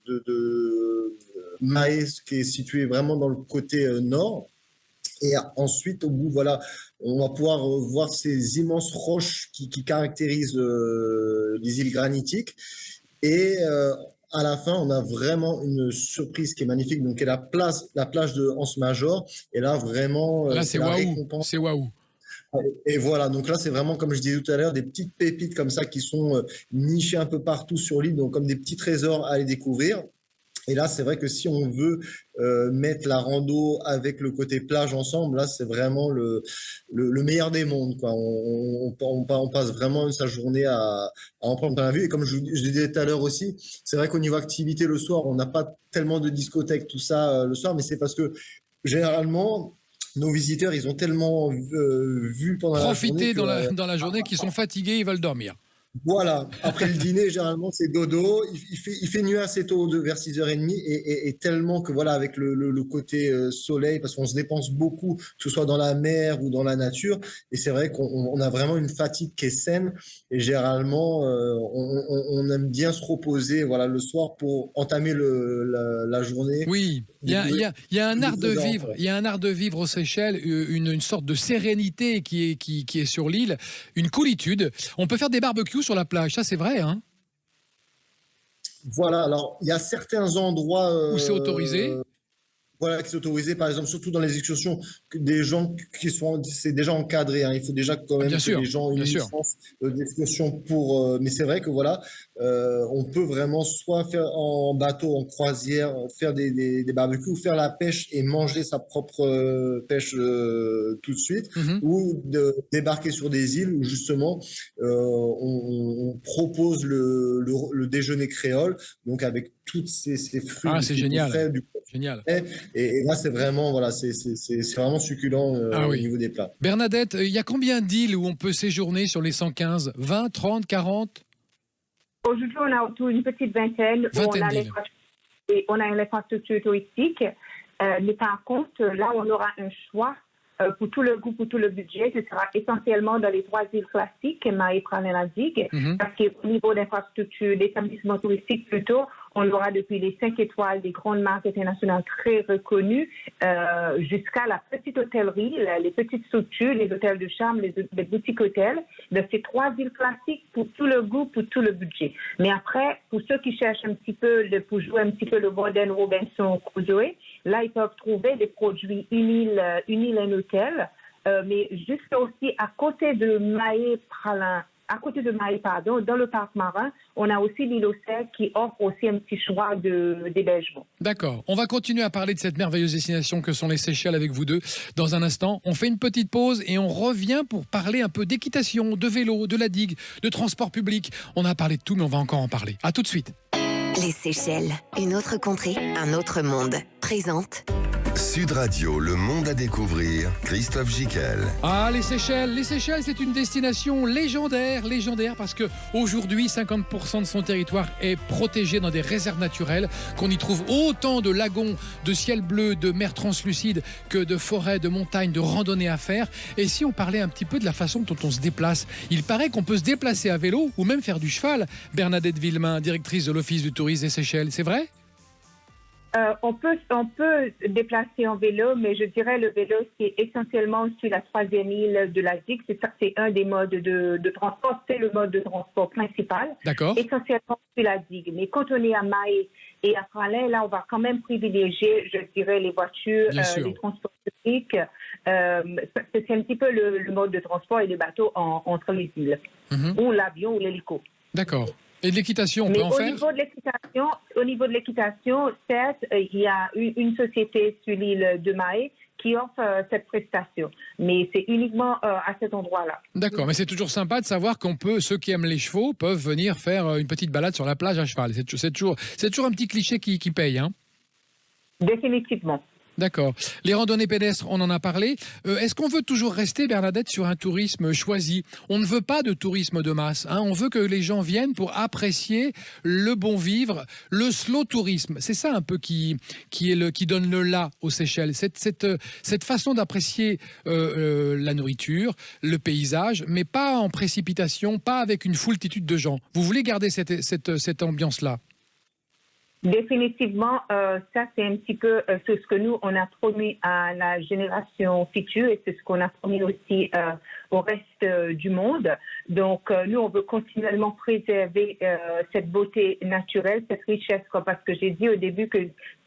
Maes, qui est située vraiment dans le côté nord. Et ensuite, au bout, voilà, on va pouvoir voir ces immenses roches qui caractérisent les îles granitiques. Et à la fin, on a vraiment une surprise qui est magnifique, donc qui est la plage de Anse Major. Et là, vraiment, là, c'est waouh. C'est waouh. Et voilà, donc là, c'est vraiment, comme je disais tout à l'heure, des petites pépites comme ça qui sont nichées un peu partout sur l'île, donc comme des petits trésors à aller découvrir. Et là, c'est vrai que si on veut mettre la rando avec le côté plage ensemble, là, c'est vraiment le meilleur des mondes, quoi. On passe vraiment sa journée à en prendre plein la vue. Et comme je disais tout à l'heure aussi, c'est vrai qu'au niveau activité le soir, on n'a pas tellement de discothèques, tout ça le soir, mais c'est parce que généralement, nos visiteurs, ils ont tellement vu pendant profiter la journée dans la journée qu'ils sont fatigués, ils veulent dormir. Voilà, après le dîner, généralement, c'est dodo. Il fait nuit assez tôt, vers 6h30, et tellement que, voilà, avec le côté soleil, parce qu'on se dépense beaucoup, que ce soit dans la mer ou dans la nature, et c'est vrai qu'on a vraiment une fatigue qui est saine, et généralement, on aime bien se reposer, voilà, le soir pour entamer la journée. Oui, il y a un art de vivre, il y a un art de vivre aux Seychelles, une sorte de sérénité qui est sur l'île, une coolitude. On peut faire des barbecues sur la plage, ça c'est vrai, hein? Voilà, alors il y a certains endroits où c'est autorisé. Voilà, qui c'est autorisé, par exemple, surtout dans les excursions, des gens c'est déjà encadré, hein. Il faut déjà quand même que les gens aient une licence d'excursion pour. Mais c'est vrai que voilà, on peut vraiment soit faire en bateau, en croisière, faire des barbecues, ou faire la pêche et manger sa propre pêche tout de suite, ou débarquer sur des îles où justement on propose le déjeuner créole, donc avec toutes ces fruits. Ah, c'est génial. Génial. Et là, c'est vraiment, voilà, c'est vraiment succulent au niveau des plats. Bernadette, il y a combien d'îles où on peut séjourner sur les 115? 20, 30, 40? Aujourd'hui, on a autour d'une petite vingtaine. On a l'infrastructure touristique. Mais par contre, là, on aura un choix pour tout le goût, pour tout le budget. Ce sera essentiellement dans les 3 îles classiques, Maé, Praslin, Digue, parce qu'au niveau d'infrastructure, d'établissement touristique plutôt, on l'aura depuis les 5 étoiles des grandes marques internationales très reconnues jusqu'à la petite hôtellerie, les petites structures, les hôtels de charme, les boutiques hôtels. De ces 3 îles classiques pour tout le goût, pour tout le budget. Mais après, pour ceux qui cherchent un petit peu, pour jouer un petit peu le Gordon Robinson Crusoe, là, ils peuvent trouver des produits une île, un hôtel, mais juste aussi à côté de Maé, dans le parc marin, on a aussi l'île aux Cerfs qui offre aussi un petit choix d'hébergement. D'accord. On va continuer à parler de cette merveilleuse destination que sont les Seychelles avec vous deux dans un instant. On fait une petite pause et on revient pour parler un peu d'équitation, de vélo, de la digue, de transport public. On a parlé de tout, mais on va encore en parler. À tout de suite. Les Seychelles, une autre contrée, un autre monde. Présente Sud Radio, le monde à découvrir, Christophe Jiquel. Ah, les Seychelles, c'est une destination légendaire parce que aujourd'hui, 50% de son territoire est protégé dans des réserves naturelles, qu'on y trouve autant de lagons, de ciel bleu, de mer translucide que de forêts, de montagnes, de randonnées à faire. Et si on parlait un petit peu de la façon dont on se déplace, il paraît qu'on peut se déplacer à vélo ou même faire du cheval. Bernadette Villemain, directrice de l'Office du tourisme des Seychelles, c'est vrai ? On peut déplacer en vélo, mais je dirais le vélo, c'est essentiellement sur la 3e île de la digue. C'est un des modes de transport. C'est le mode de transport principal. D'accord. Essentiellement sur la digue. Mais quand on est à Mahé et à Praslin, là, on va quand même privilégier, je dirais, les voitures, les transports publics. C'est un petit peu le mode de transport et les bateaux entre les îles. Ou l'avion ou l'hélico. D'accord. Et de l'équitation, on peut en faire ? Au niveau de l'équitation, certes, il y a une société sur l'île de Mahé qui offre cette prestation. Mais c'est uniquement à cet endroit-là. D'accord, mais c'est toujours sympa de savoir ceux qui aiment les chevaux peuvent venir faire une petite balade sur la plage à cheval. C'est toujours un petit cliché qui paye, hein ? Définitivement. D'accord. Les randonnées pédestres, on en a parlé. Est-ce qu'on veut toujours rester, Bernadette, sur un tourisme choisi ? On ne veut pas de tourisme de masse. Hein. On veut que les gens viennent pour apprécier le bon vivre, le slow tourisme. C'est ça un peu qui donne le là aux Seychelles. Cette façon d'apprécier la nourriture, le paysage, mais pas en précipitation, pas avec une foultitude de gens. Vous voulez garder cette ambiance-là ? Définitivement, ça c'est un petit peu ce que nous on a promis à la génération future et c'est ce qu'on a promis aussi au reste du monde. Donc nous on veut continuellement préserver cette beauté naturelle, cette richesse, parce que j'ai dit au début que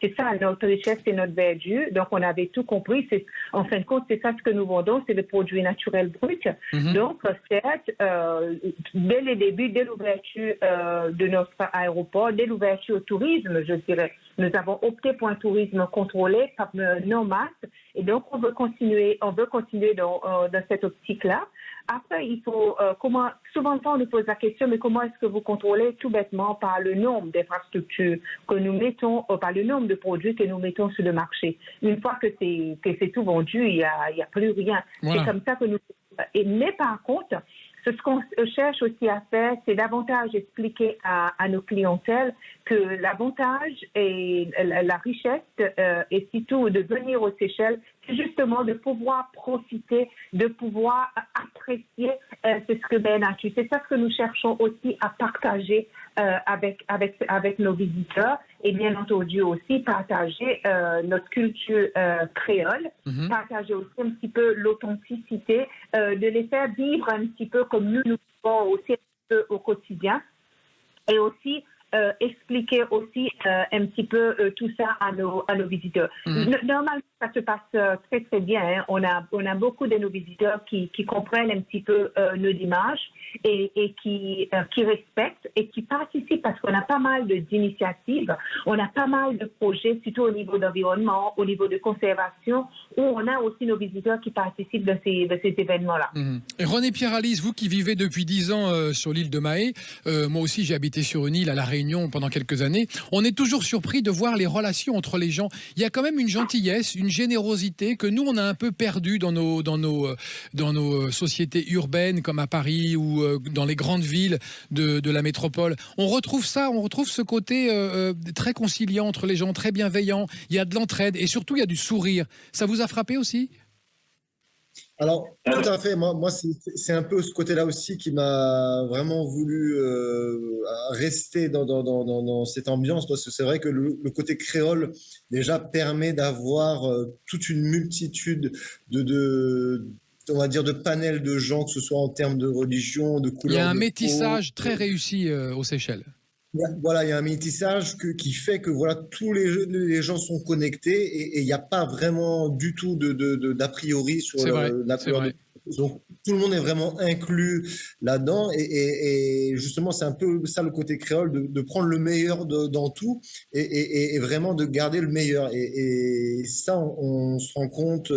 c'est ça notre richesse, c'est notre verdure. Donc on avait tout compris. En fin de compte, c'est ça ce que nous vendons, c'est le produit naturel brut. Donc certes, dès le début, dès l'ouverture de notre aéroport, dès l'ouverture au tourisme, je dirais. Nous avons opté pour un tourisme contrôlé par non masse et donc on veut continuer dans cette optique-là. Après, il faut souvent on nous pose la question, mais comment est-ce que vous contrôlez tout bêtement par le nombre d'infrastructures que nous mettons, par le nombre de produits que nous mettons sur le marché. Une fois que c'est tout vendu, il y a plus rien. Voilà. C'est comme ça que nous. Mais par contre, ce qu'on cherche aussi à faire, c'est davantage expliquer à nos clientèles que l'avantage et la richesse, et surtout de venir aux Seychelles, c'est justement de pouvoir profiter, de pouvoir apprécier ce que Ben a tu. C'est ça que nous cherchons aussi à partager avec nos visiteurs et bien entendu aussi partager notre culture créole, partager aussi un petit peu l'authenticité, de les faire vivre un petit peu comme nous vivons aussi un peu au quotidien et aussi expliquer aussi un petit peu tout ça à nos visiteurs. Normalement, ça se passe très très bien. Hein. On a beaucoup de nos visiteurs qui comprennent un petit peu nos images et qui respectent et qui participent parce qu'on a pas mal d'initiatives, on a pas mal de projets, surtout au niveau d'environnement, au niveau de conservation, où on a aussi nos visiteurs qui participent de ces événements-là. Et René-Pierre Alice, vous qui vivez depuis 10 ans sur l'île de Mahé, moi aussi j'ai habité sur une île à La Réunion pendant quelques années, on est toujours surpris de voir les relations entre les gens. Il y a quand même une gentillesse, une générosité que nous on a un peu perdu dans nos sociétés urbaines comme à Paris ou dans les grandes villes de la métropole. On retrouve ce côté très conciliant entre les gens, très bienveillant. Il y a de l'entraide et surtout il y a du sourire. Ça vous a frappé aussi ? Alors, tout à fait. Moi c'est un peu ce côté-là aussi qui m'a vraiment voulu rester dans cette ambiance, parce que c'est vrai que le côté créole déjà permet d'avoir toute une multitude on va dire de panels de gens, que ce soit en termes de religion, de couleur. Il y a un de métissage peau. très réussi aux Seychelles. Voilà, il y a un métissage qui fait que voilà, tous les gens sont connectés et il n'y a pas vraiment du tout d'a priori sur la couleur de peau. Donc, tout le monde est vraiment inclus là-dedans et justement, c'est un peu ça le côté créole, de prendre le meilleur dans tout et vraiment de garder le meilleur. Et ça, on se rend compte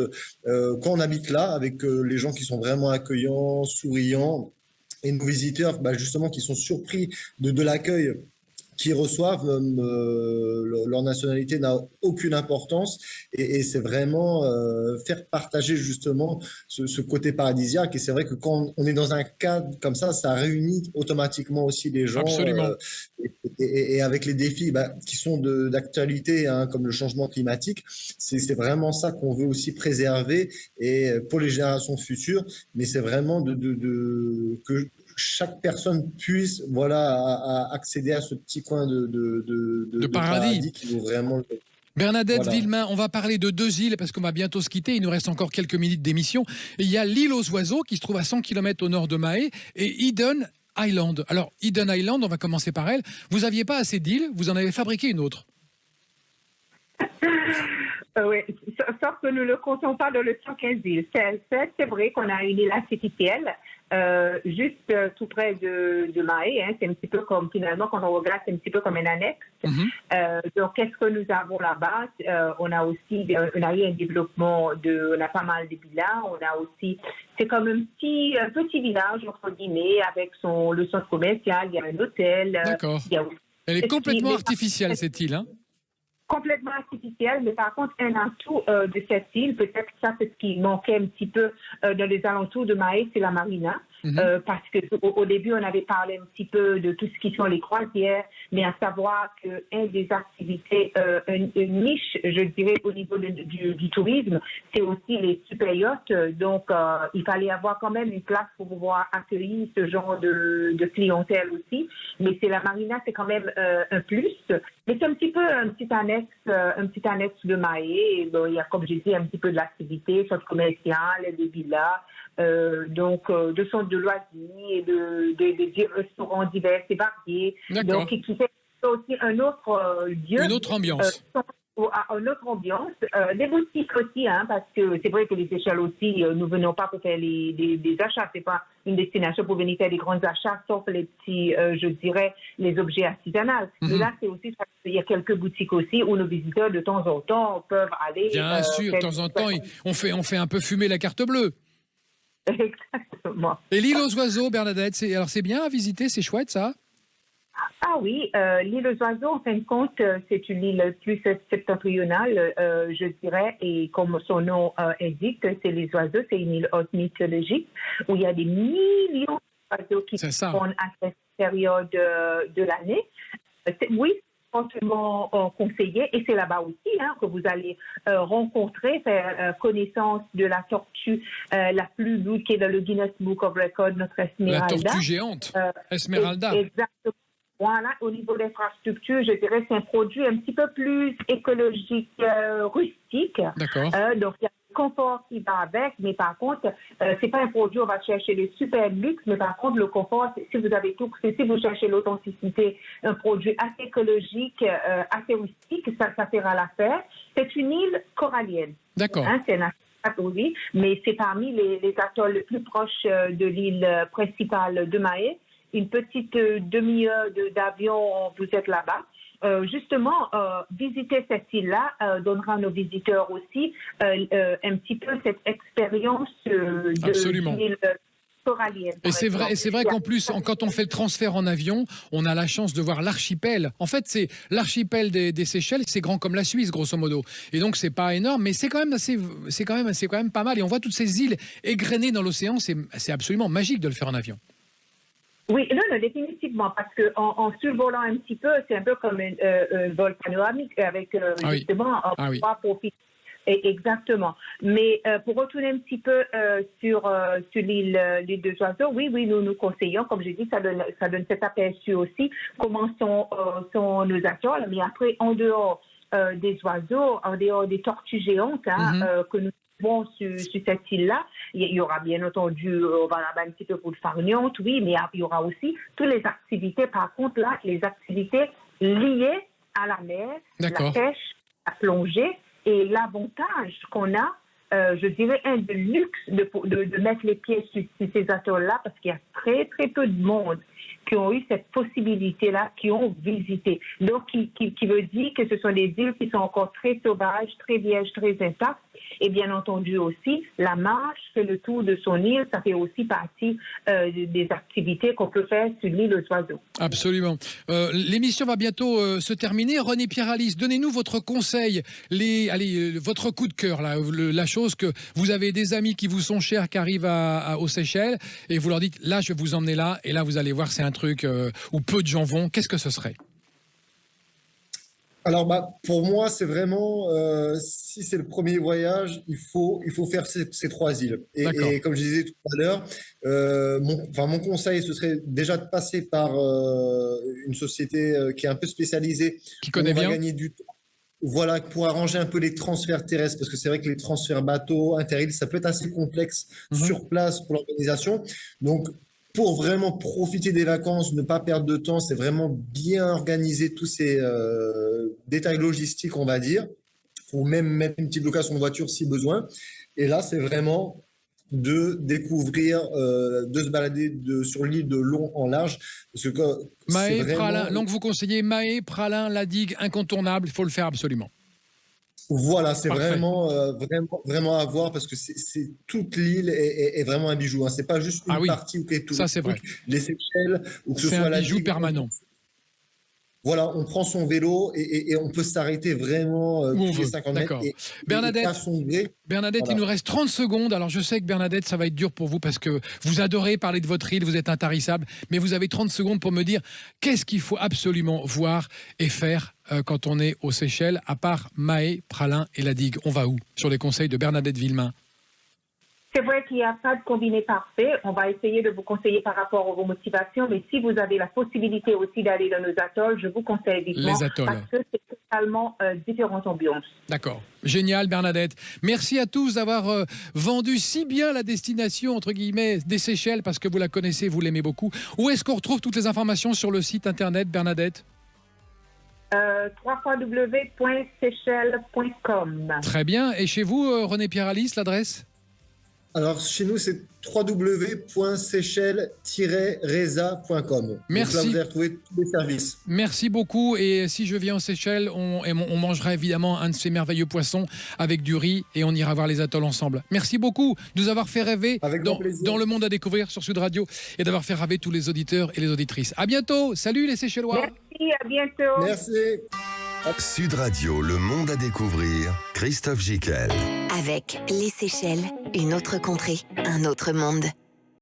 quand on habite là, avec les gens qui sont vraiment accueillants, souriants, et nos visiteurs, justement, qui sont surpris de l'accueil qui reçoivent, leur nationalité n'a aucune importance et c'est vraiment faire partager justement ce côté paradisiaque. Et c'est vrai que quand on est dans un cadre comme ça réunit automatiquement aussi les gens. Absolument. Et avec les défis qui sont d'actualité, hein, comme le changement climatique, c'est vraiment ça qu'on veut aussi préserver et pour les générations futures. Mais c'est vraiment que chaque personne puisse accéder à ce petit coin de paradis qui vaut vraiment... Bernadette Villemain, on va parler de 2 îles parce qu'on va bientôt se quitter. Il nous reste encore quelques minutes d'émission. Il y a l'île aux oiseaux qui se trouve à 100 km au nord de Mahé et Eden Island. Alors, Eden Island, on va commencer par elle. Vous n'aviez pas assez d'îles, vous en avez fabriqué une autre. Oui, sauf que nous ne le comptons pas dans le 115 îles. C'est vrai qu'on a une île artificielle juste tout près de Mahé. Hein. C'est un petit peu comme, finalement, quand on regarde, c'est un petit peu comme une annexe. Donc, qu'est-ce que nous avons là-bas? On a eu un développement on a pas mal de villas. On a aussi, c'est comme un petit village, entre guillemets, avec le centre commercial, il y a un hôtel. D'accord. Elle est complètement artificielle, cette île, hein? Complètement artificielle, mais par contre, un atout de cette île, peut-être que ça, c'est ce qui manquait un petit peu dans les alentours de Mahé, c'est la marina. Parce qu'au début, on avait parlé un petit peu de tout ce qui sont les croisières, mais à savoir qu'une des activités, une niche, je dirais, au niveau du tourisme, c'est aussi les super yachts. Donc, il fallait avoir quand même une place pour pouvoir accueillir ce genre de clientèle aussi. Mais c'est la marina, c'est quand même un plus. Mais c'est un petit annexe de Mahé. Bon, il y a, comme je dis, un petit peu de l'activité, centre commercial, des villas, de centres de loisirs et de restaurants divers et variés. Donc, qui fait aussi un autre lieu. Une autre ambiance. Une autre ambiance. Des boutiques aussi, hein, parce que c'est vrai que les Seychelles aussi, nous venons pas pour faire des achats. C'est pas une destination pour venir faire des grands achats, sauf les petits, je dirais, les objets artisanaux. Mais là, c'est aussi, il y a quelques boutiques aussi où nos visiteurs, de temps en temps, peuvent aller. Bien sûr, de temps en temps, on fait un peu fumer la carte bleue. Exactement. Et l'île aux oiseaux, Bernadette, c'est bien à visiter, c'est chouette ça? Ah oui, l'île aux oiseaux, en fin de compte, c'est une île plus septentrionale, je dirais, et comme son nom indique, c'est les oiseaux, c'est une île haute mythologique où il y a des millions d'oiseaux qui vont à cette période de l'année. Oui, fortement conseillé, et c'est là-bas aussi que vous allez rencontrer, faire connaissance de la tortue la plus vue qui est dans le Guinness Book of Records, notre Esmeralda. La tortue géante, Esmeralda. Exactement. Voilà, au niveau de l'infrastructure, je dirais que c'est un produit un petit peu plus écologique, rustique. D'accord. Donc, il y a le confort qui va avec, mais par contre, c'est pas un produit, on va chercher les super luxe, mais par contre, le confort, si vous avez tout, si vous cherchez l'authenticité, un produit assez écologique, assez rustique, ça fera l'affaire. C'est une île corallienne. D'accord. C'est un atolls, mais c'est parmi les atolls les plus proches de l'île principale de Mahé. Une petite demi-heure d'avion, vous êtes là-bas. Justement, visiter cette île-là donnera à nos visiteurs aussi un petit peu cette expérience de l'île corallienne. Et c'est vrai qu'en plus, quand on fait le transfert en avion, on a la chance de voir l'archipel. En fait, c'est l'archipel des Seychelles, c'est grand comme la Suisse, grosso modo. Et donc, c'est pas énorme, mais c'est quand même pas mal. Et on voit toutes ces îles égrenées dans l'océan, c'est absolument magique de le faire en avion. Oui, non, définitivement, parce qu'en survolant un petit peu, c'est un peu comme un vol panoramique avec justement trois profils. Exactement. Mais pour retourner un petit peu sur l'île des oiseaux, oui, nous conseillons, comme je dis, ça donne cet aperçu aussi, comment sont nos atolls, mais après, en dehors des oiseaux, en dehors des tortues géantes que nous bon, sur cette île-là, il y aura bien entendu, on va là-bas un petit peu pour le farniente, oui, mais il y aura aussi toutes les activités, par contre, là, les activités liées à la mer, la pêche, la plongée, et l'avantage qu'on a, je dirais, de luxe de mettre les pieds sur ces atolls-là, parce qu'il y a très, très peu de monde qui ont eu cette possibilité-là, qui ont visité. Donc, qui veut dire que ce sont des îles qui sont encore très sauvages, très vierges, très intactes. Et bien entendu aussi, la marche, fait le tour de son île, ça fait aussi partie des activités qu'on peut faire sur l'île aux oiseaux. Absolument. L'émission va bientôt se terminer. René Pierre-Alice, donnez-nous votre conseil, votre coup de cœur, la chose que vous avez des amis qui vous sont chers, qui arrivent aux Seychelles, et vous leur dites, là, je vais vous emmener là, et là, vous allez voir, c'est un truc où peu de gens vont. Qu'est-ce que ce serait ? Alors, pour moi, c'est vraiment, si c'est le premier voyage, il faut faire ces 3 îles. Et comme je disais tout à l'heure, mon conseil, ce serait déjà de passer par une société qui est un peu spécialisée. Qui connaît bien. Gagner du temps. Voilà, pour arranger un peu les transferts terrestres, parce que c'est vrai que les transferts bateaux, inter-îles, ça peut être assez complexe sur place pour l'organisation. Donc, pour vraiment profiter des vacances, ne pas perdre de temps, c'est vraiment bien organiser tous ces détails logistiques, on va dire, ou même mettre une petite location de voiture si besoin. Et là, c'est vraiment de découvrir, de se balader sur l'île de long en large. Parce que Mahé, vraiment... Pralin, donc vous conseillez Mahé, Pralin, la digue, incontournable, il faut le faire absolument. Voilà, c'est Parfait. vraiment à voir parce que toute l'île est vraiment un bijou. Hein. C'est pas juste une partie où est tout. Ça, c'est vrai. Les Seychelles, ou que ce C'est soit un bijou digue, permanent. Voilà, on prend son vélo et on peut s'arrêter vraiment tous les 50 mètres. D'accord. Et Bernadette, voilà. Il nous reste 30 secondes. Alors, je sais que Bernadette, ça va être dur pour vous parce que vous adorez parler de votre île, vous êtes intarissable, mais vous avez 30 secondes pour me dire qu'est-ce qu'il faut absolument voir et faire quand on est aux Seychelles, à part Mahé, Pralin et la digue. On va où? Sur les conseils de Bernadette Villemain. C'est vrai qu'il n'y a pas de combiné parfait. On va essayer de vous conseiller par rapport à vos motivations, mais si vous avez la possibilité aussi d'aller dans nos atolls, je vous conseille vivement Les atolls. parce que c'est totalement différentes ambiances. D'accord. Génial, Bernadette. Merci à tous d'avoir vendu si bien la destination, entre guillemets, des Seychelles, parce que vous la connaissez, vous l'aimez beaucoup. Où est-ce qu'on retrouve toutes les informations sur le site internet, Bernadette? www.seychelles.com. Très bien. Et chez vous, René Pierre-Alice, l'adresse? Alors, chez nous, c'est www.seychelles-reza.com. Merci. Donc là, vous allez retrouver tous les services. Merci beaucoup. Et si je viens aux Seychelles, on mangera évidemment un de ces merveilleux poissons avec du riz et on ira voir les atolls ensemble. Merci beaucoup de nous avoir fait rêver dans le monde à découvrir sur Sud Radio et d'avoir fait rêver tous les auditeurs et les auditrices. À bientôt. Salut les Seychellois. Merci, à bientôt. Merci. Sud Radio, le monde à découvrir, Christophe Gickel. Avec les Seychelles, une autre contrée, un autre monde.